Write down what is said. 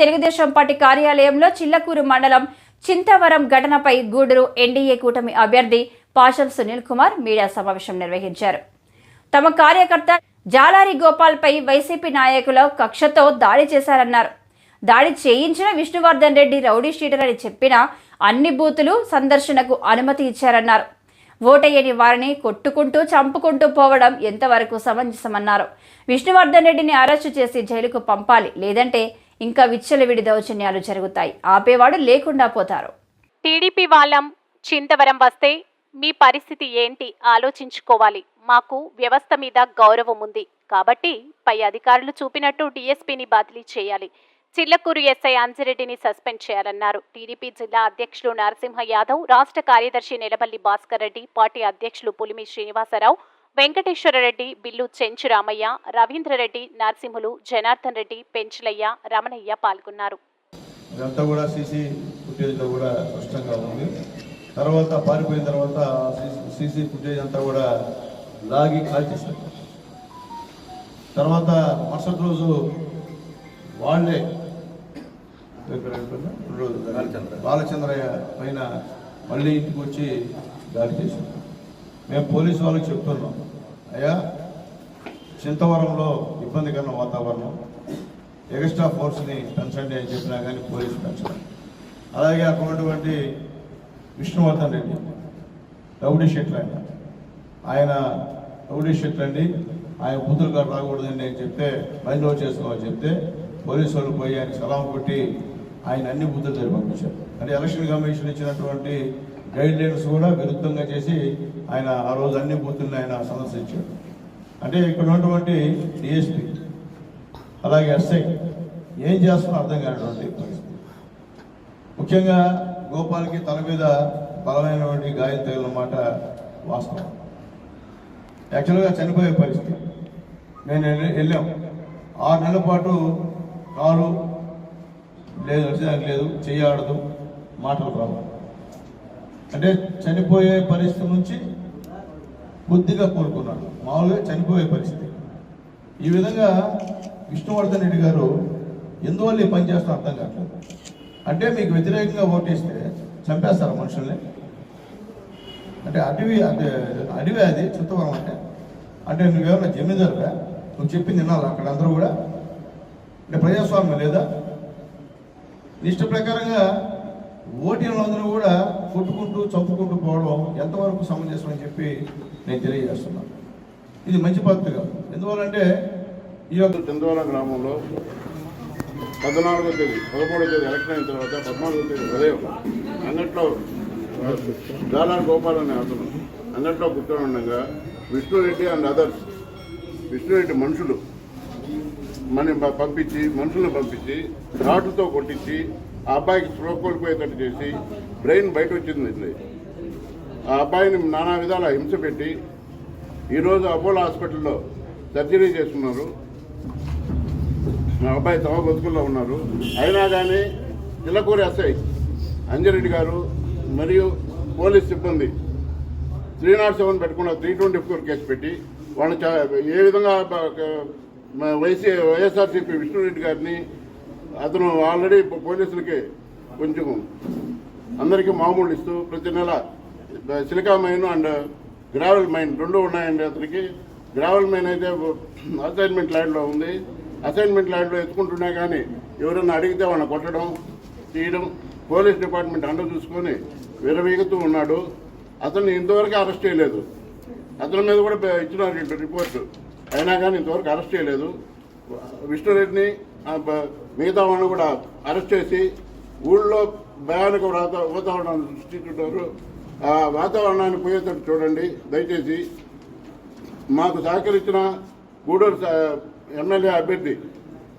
Telugu Desam party కార్యాలయంలో చిల్లకూరు మండలం చింతవరం ఘటనపై గూడూరు ఎన్డీఏ కూటమి అభ్యర్థి పాషం సునీల్ కుమార్ మీడియా సమావేశం నిర్వహించారు. తమ కార్యకర్త జాలారి గోపాల్పై వైసీపీ నాయకుల కక్షతో దాడి చేశారన్నారు. దాడి చేయించిన విష్ణువర్ధన్ రెడ్డి రౌడీ షీటర్ అని చెప్పిన అన్ని బూతులు సందర్శనకు అనుమతి ఇచ్చారన్నారు. ఓటయ్యని వారిని కొట్టుకుంటూ చంపుకుంటూ పోవడం ఎంతవరకు సమంజసమన్నారు. విష్ణువర్ధన్ రెడ్డిని అరెస్టు చేసి జైలుకు పంపాలి, లేదంటే ఇంకా విచ్చలవిడి దౌర్జన్యాలు జరుగుతాయి, ఆపేవాడు లేకుండా పోతారు. టీడీపీ వాళ్ళం చింతవరం వస్తే మీ పరిస్థితి ఏంటి ఆలోచించుకోవాలి. మాకు వ్యవస్థ మీద గౌరవం ఉంది కాబట్టి పై అధికారులు చూపినట్టు డీఎస్పీని బదిలీ చేయాలి. చిల్లకూరు ఎస్ఐ అంజిరెడ్డిని సస్పెండ్ చేయాలన్నారు. టీడీపీ జిల్లా అధ్యక్షులు నరసింహ యాదవ్, రాష్ట్ర కార్యదర్శి నెలబల్లి భాస్కర్ రెడ్డి, పార్టీ అధ్యక్షులు పులిమి శ్రీనివాసరావు, వెంకటేశ్వరరెడ్డి, బిల్లు చెంచురామయ్య, రవీంద్రరెడ్డి, నరసింహులు, జనార్దన్ రెడ్డి, పెంచులయ్య, రమణయ్య పాల్గొన్నారు. తర్వాత పారిపోయిన తర్వాత సీసీ ఫుటేజ్ అంతా కూడా లాగి కాల్ చేశారు. తర్వాత మరుసటి రోజు వాళ్ళే బాలచంద్రయ్య పైన మళ్ళీ ఇంటికి వచ్చి దాడి చేశారు. మేము పోలీసు వాళ్ళకి చెప్తున్నాం, అయ్యా చింతవరంలో ఇబ్బందికరమైన వాతావరణం, ఎక్స్ట్రా ఫోర్స్ని పెంచండి అని చెప్పినా కానీ పోలీసు పెంచడం. అలాగే అక్కడ ఉన్నటువంటి విష్ణువర్ధన్ రెడ్డి రౌడీ షీటర్ ఆయన రౌడీ షీటర్ అండి, ఆయన బూతులు గారు రాకూడదండి అని చెప్తే మైండ్ ఓవర్ చేసుకోమని చెప్తే పోలీసు వాళ్ళు పోయి ఆయన సలాం కొట్టి ఆయన అన్ని బూతులు దగ్గర పంపించారు. అంటే ఎలక్షన్ కమిషన్ ఇచ్చినటువంటి గైడ్ లైన్స్ కూడా విరుద్ధంగా చేసి ఆయన ఆ రోజు అన్ని బూతుల్ని ఆయన సందర్శించారు. అంటే ఇక్కడ ఉన్నటువంటి డిఎస్పీ అలాగే ఎస్ఐ ఏం చేస్తున్నా అర్థం కానటువంటి పరిస్థితి. ముఖ్యంగా గోపాల్కి తల మీద బలమైనటువంటి గాయం తగిలినమాట వాస్తవం. యాక్చువల్గా చనిపోయే పరిస్థితి. నేను వెళ్ళాం, 6 నెలల పాటు కాలు లేదు, నడిచేదానికి లేదు, చెయ్యాడదు, మాటలు రావు. అంటే చనిపోయే పరిస్థితి నుంచి కొద్దిగా కోలుకున్నాడు, మామూలుగా చనిపోయే పరిస్థితి. ఈ విధంగా విష్ణువర్ధన్ రెడ్డి గారు ఎందువల్ల ఈ పని చేస్తున్నా అర్థం కావట్లేదు. అంటే మీకు వ్యతిరేకంగా ఓటేస్తే చంపేస్తారు మనుషుల్ని. అంటే అడవి అది చింతవరం అంటే నువ్వేమన్నా జమీందారుగా నువ్వు చెప్పింది వినాలి అక్కడ అందరూ కూడా. అంటే ప్రజాస్వామ్యం లేదా? ఇష్ట ప్రకారంగా ఓటీలందరూ కూడా కొట్టుకుంటూ చంపుకుంటూ పోవడం ఎంతవరకు సమంజసం అని చెప్పి నేను తెలియజేస్తున్నాను. ఇది మంచి పద్ధతి కాదు. ఎందువల్లంటే ఈ యొక్క చింతవరం గ్రామంలో 14వ తేదీ 13వ తేదీ ఎలక్షన్ అయిన తర్వాత 14వ తేదీ ఉదయం అంగట్లో జాలారి గోపాల్ అనే అతను అంగట్లో కూర్చొని ఉండగా విష్ణురెడ్డి అండ్ అదర్స్ విష్ణురెడ్డి మనుషులను పంపించి రాడ్లతో కొట్టించి ఆ అబ్బాయికి స్పృహ కోల్పోయేటట్టు చేసి బ్రెయిన్ బయట వచ్చింది. ఆ అబ్బాయిని నానా విధాల హింస పెట్టి ఈరోజు అపోలో హాస్పిటల్లో సర్జరీ చేసుకున్నారు. ఆ అబ్బాయి తమ బతుకుల్లో ఉన్నారు. అయినా కానీ చిల్లకూరు ఎస్ఐ అంజిరెడ్డి గారు మరియు పోలీస్ సిబ్బంది 307 పెట్టుకున్న 324 కేసు పెట్టి వాళ్ళని ఏ విధంగా వైఎస్ఆర్సీపీ విష్ణురెడ్డి గారిని అతను ఆల్రెడీ పోలీసులకి కొంచెం అందరికీ మామూలు ఇస్తూ ప్రతి నెల silica mine and gravel mine 2 ఉన్నాయండి. అతనికి గ్రావెల్ మైన్ అయితే అసైన్మెంట్ ల్యాండ్లో ఉంది. అసైన్మెంట్ ల్యాండ్లో ఎత్తుకుంటున్నా కానీ ఎవరన్నా అడిగితే వాళ్ళని కొట్టడం తీయడం పోలీస్ డిపార్ట్మెంట్ అండ చూసుకొని విరవీగుతూ ఉన్నాడు. అతన్ని ఇంతవరకు అరెస్ట్ చేయలేదు. అతని మీద కూడా ఇచ్చిన రిపోర్టు అయినా కానీ ఇంతవరకు అరెస్ట్ చేయలేదు. విష్ణురెడ్డిని మిగతా వాళ్ళని కూడా అరెస్ట్ చేసి ఊళ్ళో భయానక వాతావరణాన్ని సృష్టించుంటారు. ఆ వాతావరణాన్ని పోయేటట్టు చూడండి దయచేసి. మాకు సహకరించిన గూడూరు ఎమ్మెల్యే అభ్యర్థి